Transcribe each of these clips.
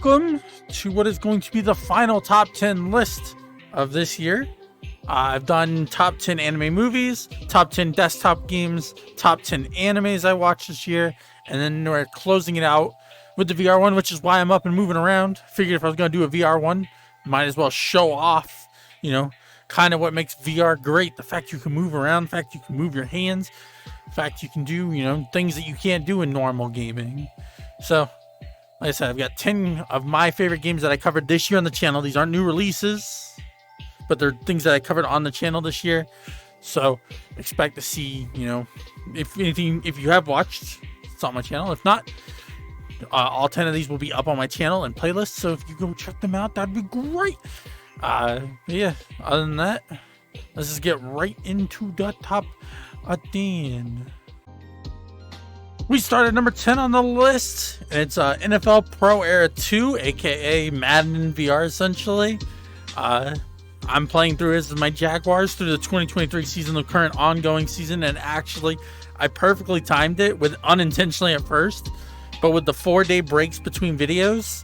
welcome to what is going to be the final top 10 list of this year. I've done top 10 anime movies, top 10 desktop games, top 10 animes I watched this year, and then we're closing it out with the VR one, which is why I'm up and moving around. Figured if I was going to do a VR one, might as well show off, kind of what makes VR great. The fact you can move around, the fact you can move your hands, the fact you can do, things that you can't do in normal gaming. So, like I said, I've got 10 of my favorite games that I covered this year on the channel. These aren't new releases, but they're things that I covered on the channel this year. So expect to see, if anything, if you have watched, it's on my channel. If not, all 10 of these will be up on my channel and playlists. So if you go check them out, that'd be great. Yeah, other than that, let's just get right into the top 10. We start at number 10 on the list, and it's NFL Pro Era 2, aka Madden VR, essentially. I'm playing through as my Jaguars through the 2023 season, the current ongoing season, and actually, I perfectly timed it with unintentionally at first, but with the 4-day breaks between videos,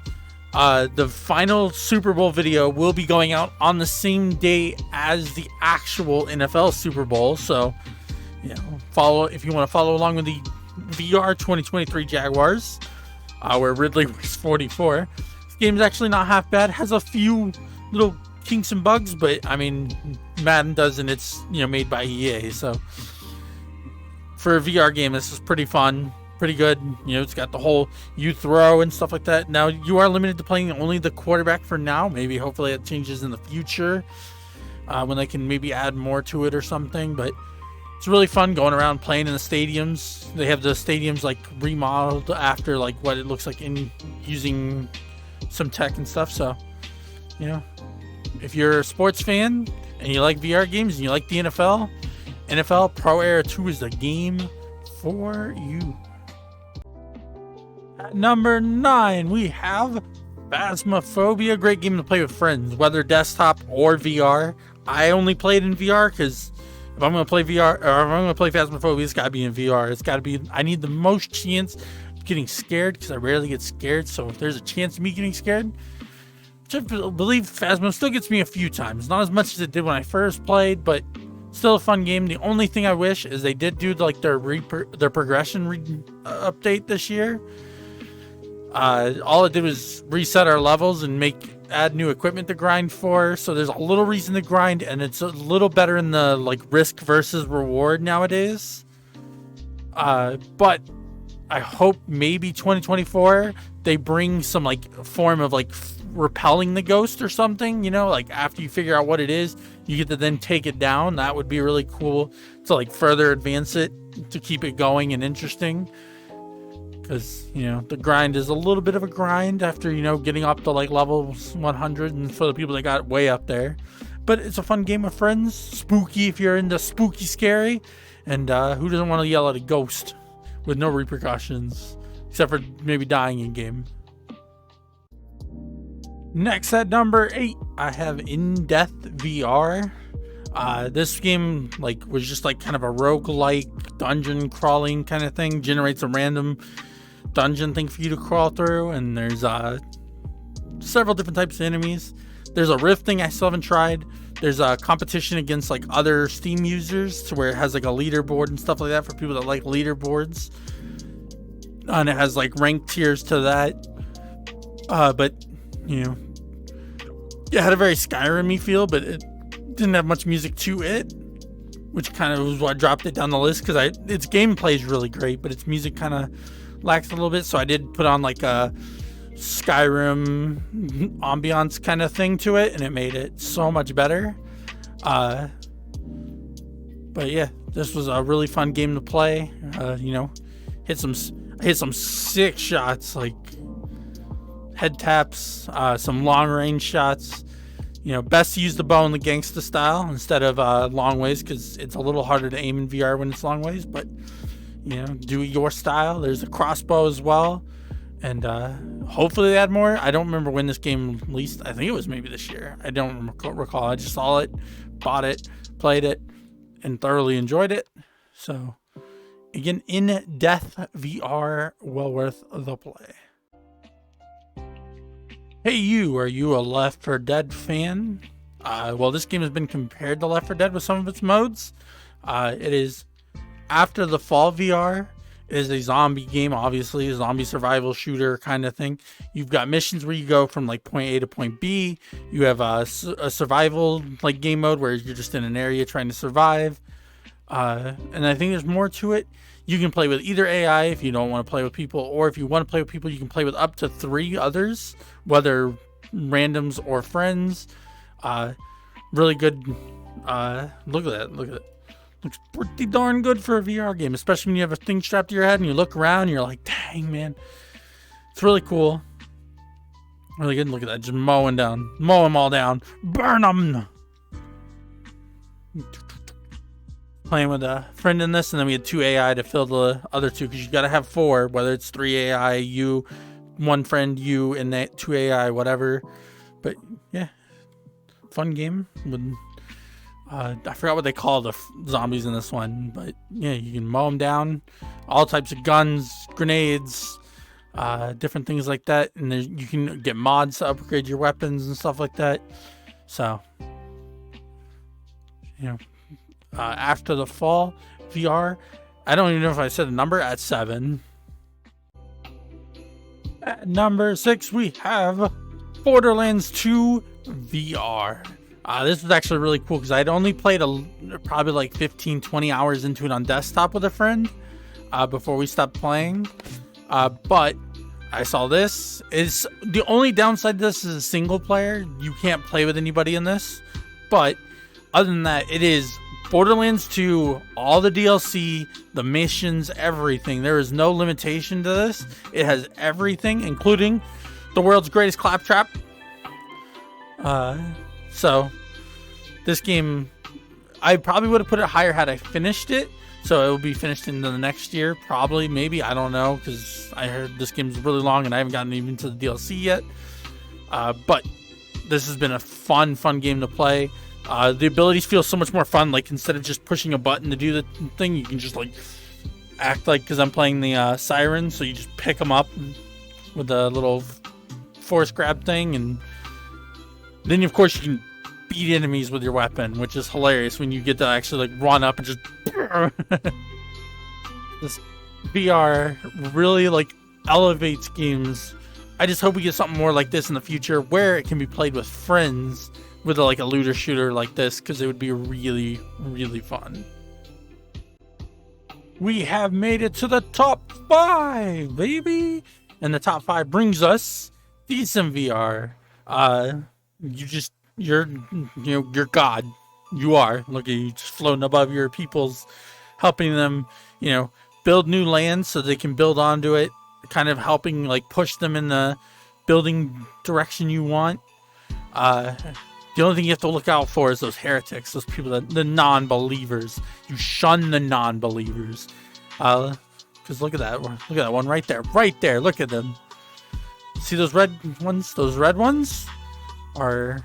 the final Super Bowl video will be going out on the same day as the actual NFL Super Bowl. So, follow if you want to follow along with the VR 2023 Jaguars, where Ridley was 44. This game's actually not half bad. Has a few little kinks and bugs, but I mean, Madden does, and it's made by EA. So for a VR game, this is pretty fun, pretty good. It's got the whole you throw and stuff like that. Now you are limited to playing only the quarterback for now. Maybe hopefully it changes in the future when they can maybe add more to it or something. But it's really fun going around playing in the stadiums. They have the stadiums like remodeled after like what it looks like in using some tech and stuff. So, if you're a sports fan and you like VR games and you like the NFL Pro Era 2 is the game for you. At number 9, we have Phasmophobia. Great game to play with friends, whether desktop or VR. I only played in VR because if I'm going to play VR, or if I'm going to play Phasmophobia, it's got to be in VR. It's got to be, I need the most chance of getting scared because I rarely get scared. So if there's a chance of me getting scared, which I believe Phasmo still gets me a few times. Not as much as it did when I first played, but still a fun game. The only thing I wish is they did do like their progression update this year. All it did was reset our levels and add new equipment to grind for. So there's a little reason to grind, and it's a little better in the like risk versus reward nowadays. But I hope maybe 2024 they bring some like form of like repelling the ghost or something, like after you figure out what it is, you get to then take it down. That would be really cool to like further advance it, to keep it going and interesting. Because, the grind is a little bit of a grind after, getting up to like level 100, and for the people that got way up there. But it's a fun game with friends. Spooky if you're into spooky scary. And who doesn't want to yell at a ghost with no repercussions, except for maybe dying in game. Next at number 8, I have In Death VR. This game was just like kind of a roguelike dungeon crawling kind of thing. Generates a random dungeon thing for you to crawl through, and there's several different types of enemies. There's a rift thing I still haven't tried. There's a competition against like other Steam users, to where it has like a leaderboard and stuff like that for people that like leaderboards, and it has like ranked tiers to that. But it had a very Skyrim-y feel, but it didn't have much music to it, which kind of was what dropped it down the list, because its gameplay is really great, but its music kind of lacks a little bit. So I did put on like a Skyrim ambiance kind of thing to it, and it made it so much better. But yeah, this was a really fun game to play. Hit some sick shots, like head taps, some long range shots. Best to use the bow in the gangsta style instead of long ways, because it's a little harder to aim in VR when it's long ways. But do your style. There's a crossbow as well, and hopefully they add more. I don't remember when this game released. I think it was maybe this year. I don't recall. I just saw it, bought it, played it, and thoroughly enjoyed it. So again, In Death VR, well worth the play. Hey you, are you a Left 4 Dead fan? Well, this game has been compared to Left 4 Dead with some of its modes. It is after the fall VR. It is a zombie game, obviously, a zombie survival shooter kind of thing. You've got missions where you go from like point A to point B. You have a survival like game mode where you're just in an area trying to survive. And I think there's more to it. You can play with either AI if you don't want to play with people, or if you want to play with people, you can play with up to 3 others, whether randoms or friends. Really good. Look at that. Look at it. Looks pretty darn good for a VR game, especially when you have a thing strapped to your head and you look around and you're like, dang, man. It's really cool. Really good. Look at that. Just mowing down. Mow them all down. Burn them. Playing with a friend in this, and then we had 2 AI to fill the other 2, because you got to have 4, whether it's 3 AI, you, 1 friend, you, and that 2 AI, whatever. But yeah, fun game. With I forgot what they call the zombies in this one, but yeah, you can mow them down. All types of guns, grenades, different things like that, and you can get mods to upgrade your weapons and stuff like that. So, you know. After the fall VR, I don't even know if I said a number, at 7. At number 6, we have Borderlands 2 VR. This was actually really cool because I'd only played probably like 15-20 hours into it on desktop with a friend before we stopped playing. But I saw this. Is the only downside to this is a single player. You can't play with anybody in this. But other than that, it is Borderlands 2, all the DLC, the missions, everything. There is no limitation to this. It has everything, including the world's greatest claptrap. So this game, I probably would have put it higher had I finished it. So it will be finished in the next year, probably, maybe. I don't know, because I heard this game's really long and I haven't gotten even to the DLC yet. But this has been a fun game to play. The abilities feel so much more fun. Like, instead of just pushing a button to do the thing, you can just like act like, because I'm playing the siren, so you just pick them up with the little force grab thing, and then of course you can beat enemies with your weapon, which is hilarious when you get to actually like run up and just this VR really like elevates games. I just hope we get something more like this in the future, where it can be played with friends with like a looter shooter like this, because it would be really fun. We have made it to the top 5, baby, and the top 5 brings us decent VR. You're God. You are. Look at you, just floating above your peoples, helping them, build new land so they can build onto it, kind of helping like push them in the building direction you want. The only thing you have to look out for is those heretics, those people, the non-believers. You shun the non-believers. Because look at that one right there. Look at them. See those red ones? Those red ones are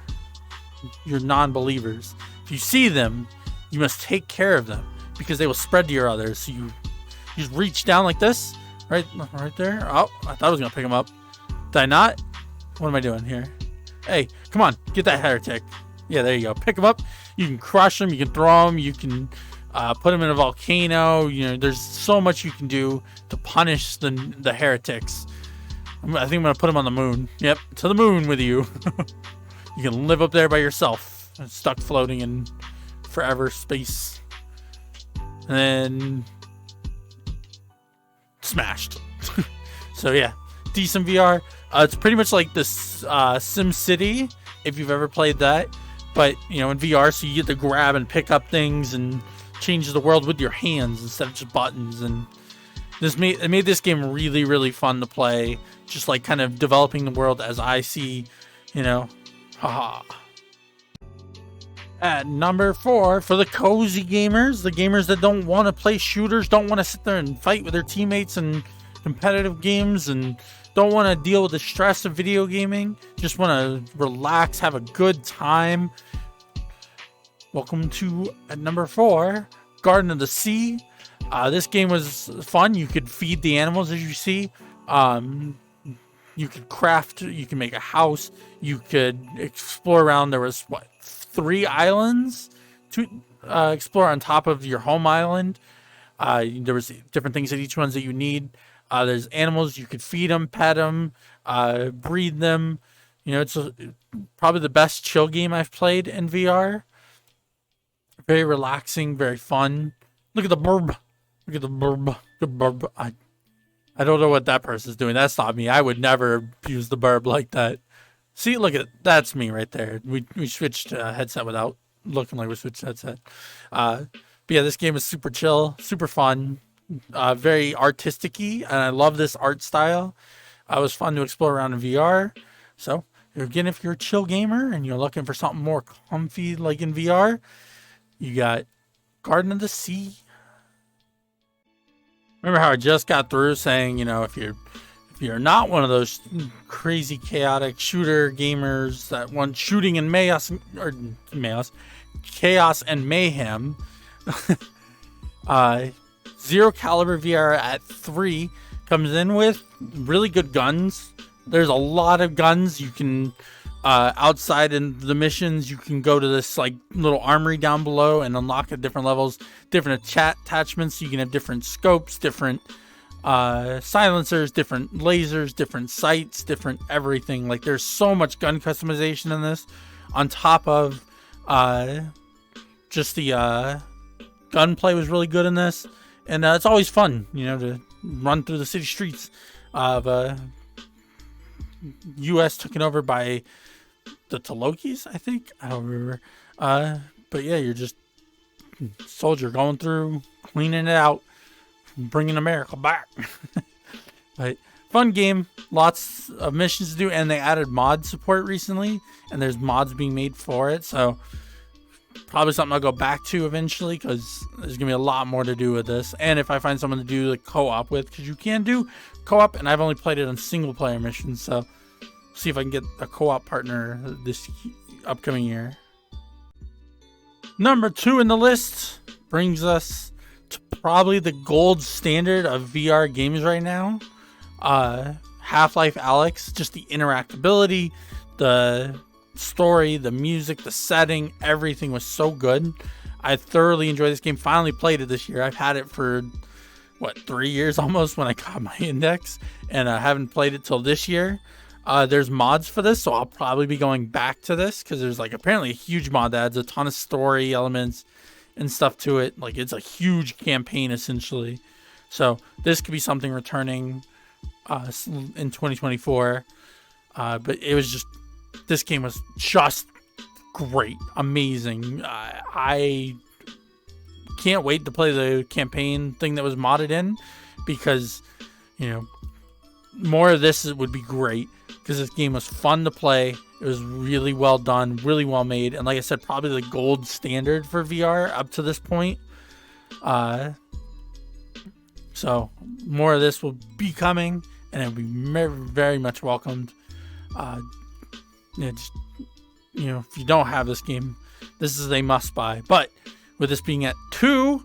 your non-believers. If you see them, you must take care of them, because they will spread to your others. So you just reach down like this, right there. Oh, I thought I was gonna pick them up. Did I not? What am I doing here? Hey, come on, get that heretic. Yeah, there you go. Pick them up. You can crush them. You can throw them. You can put them in a volcano. There's so much you can do to punish the heretics. I think I'm gonna put them on the moon. Yep, to the moon with you. You can live up there by yourself, stuck floating in forever space, and then smashed. So yeah, decent VR. It's pretty much like this Sim City, if you've ever played that, but in VR, so you get to grab and pick up things and change the world with your hands instead of just buttons. And it made this game really fun to play, just like kind of developing the world as I see, haha. At number 4, for the cozy gamers, the gamers that don't want to play shooters, don't want to sit there and fight with their teammates in competitive games, and don't want to deal with the stress of video gaming, just want to relax, have a good time. Welcome to, at number 4, Garden of the Sea. This game was fun. You could feed the animals, as you see. you could craft, you can make a house, you could explore around. There was 3 islands to explore on top of your home island. There was different things at each ones that you need. There's animals, you could feed them, pet them, breed them. It's probably the best chill game I've played in VR. Very relaxing, very fun. Look at the burb. Look at the burb. The burb. I don't know what that person's doing. That's not me. I would never use the burb like that. See, look at it. That's me right there. We switched headset without looking like we switched headset. But yeah, this game is super chill, super fun, very artistic-y, and I love this art style. It was fun to explore around in VR. So, again, if you're a chill gamer and you're looking for something more comfy like in VR, you got Garden of the Sea. Remember how I just got through saying, if you're not one of those crazy chaotic shooter gamers that want shooting and chaos and mayhem, Zeroc Caliber VR at 3 comes in with really good guns. There's a lot of guns. You can outside in the missions, you can go to this like little armory down below and unlock at different levels, different attachments. You can have different scopes, different silencers, different lasers, different sights, different everything. Like there's so much gun customization in this, on top of just the gunplay was really good in this, and it's always fun, to run through the city streets of U.S. taken over by the Talokis, I think. I don't remember. But yeah, you're just soldier going through, cleaning it out, bringing America back. But fun game, lots of missions to do, and they added mod support recently, and there's mods being made for it, so probably something I'll go back to eventually, because there's gonna be a lot more to do with this. And if I find someone to do the co-op with, because you can do co-op, and I've only played it on single player missions, so see if I can get a co-op partner this upcoming year. Number 2 in the list brings us to probably the gold standard of VR games right now. HalfLife Alyx, just the interactability, the story, the music, the setting, everything was so good. I thoroughly enjoyed this game. Finally played it this year. I've had it for 3 years almost when I got my index, and I haven't played it till this year. There's mods for this, so I'll probably be going back to this, because there's apparently a huge mod that adds a ton of story elements and stuff to it. It's a huge campaign essentially, so this could be something returning in 2024. But it was just, this game was just great, amazing. I can't wait to play the campaign thing that was modded in, because more of this would be great, because this game was fun to play. It was really well done, really well made, and like I said, probably the gold standard for VR up to this point. So more of this will be coming, and it'll be very much welcomed. If you don't have this game, this is a must buy. But with this being at 2,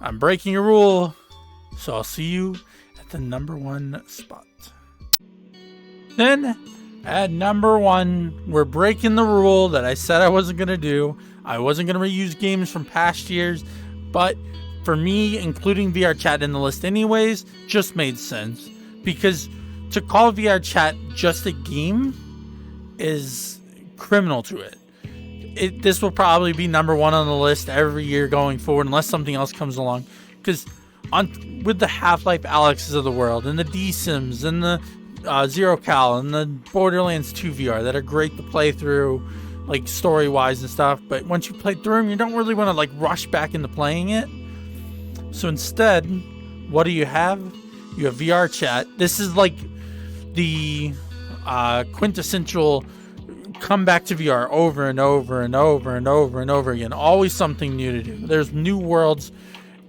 I'm breaking a rule, so I'll see you at the number 1 spot. Then at number 1, we're breaking the rule that I said I wasn't going to do. I wasn't going to reuse games from past years, but for me, including VRChat in the list anyways, just made sense. Because to call VRChat just a game is criminal to it. This will probably be number 1 on the list every year going forward, unless something else comes along. Because with the HalfLife Alyxes of the world, and the D-Sims, and the Zeroc Cal, and the Borderlands 2 VR that are great to play through, story-wise and stuff, but once you play through them, you don't really want to rush back into playing it. So instead, what do you have? You have VRChat. This is the quintessential come back to VR over and over and over and over and over again. Always something new to do. There's new worlds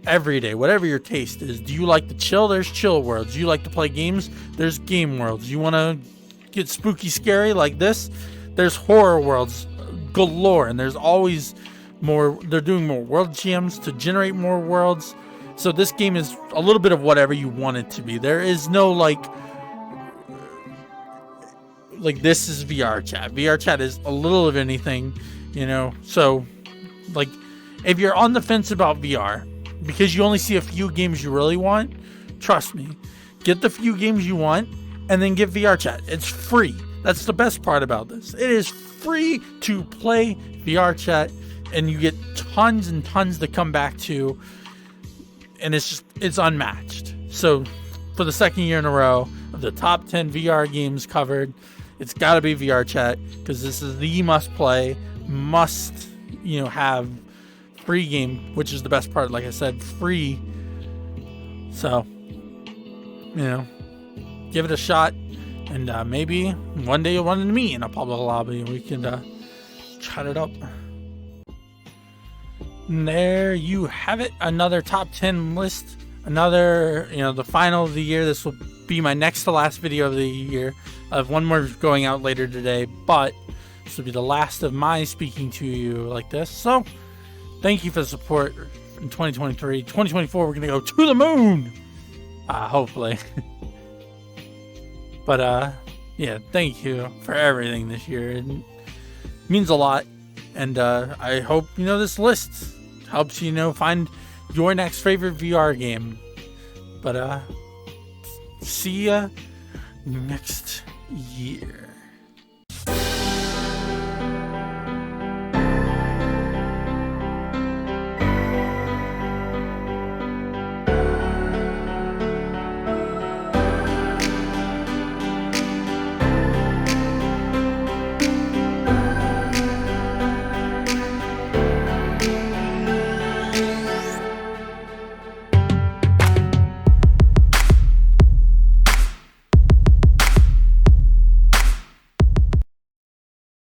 every day, whatever your taste is. Do you like to chill? There's chill worlds. Do you like to play games? There's game worlds. You want to get spooky scary like this? There's horror worlds galore, and there's always more. They're doing more world jams to generate more worlds. So this game is a little bit of whatever you want it to be. There is no like, this is VRChat. VRChat is a little of anything, you know. So, like, if you're on the fence about VR because you only see a few games you really want, trust me, get the few games you want and then get VRChat. It's free. That's the best part about this. It is free to play VRChat, and you get tons and tons to come back to, and it's unmatched. So for the second year in a row of the top 10 VR games covered, it's got to be VRChat, because this is the must play, must, you know, have free game, which is the best part. Like I said, free. So, you know, give it a shot, and maybe one day you'll run into me in a public lobby and we can chat it up. And there you have it, another top 10 list, another, you know, the final of the year. This will be my next to last video of the year. I have one more going out later today, but this will be the last of my speaking to you like this. So thank you for the support in 2023. 2024, we're going to go to the moon, hopefully. But yeah, thank you for everything this year. It means a lot. And I hope, you know, this list helps you know, find your next favorite VR game. But see ya next year.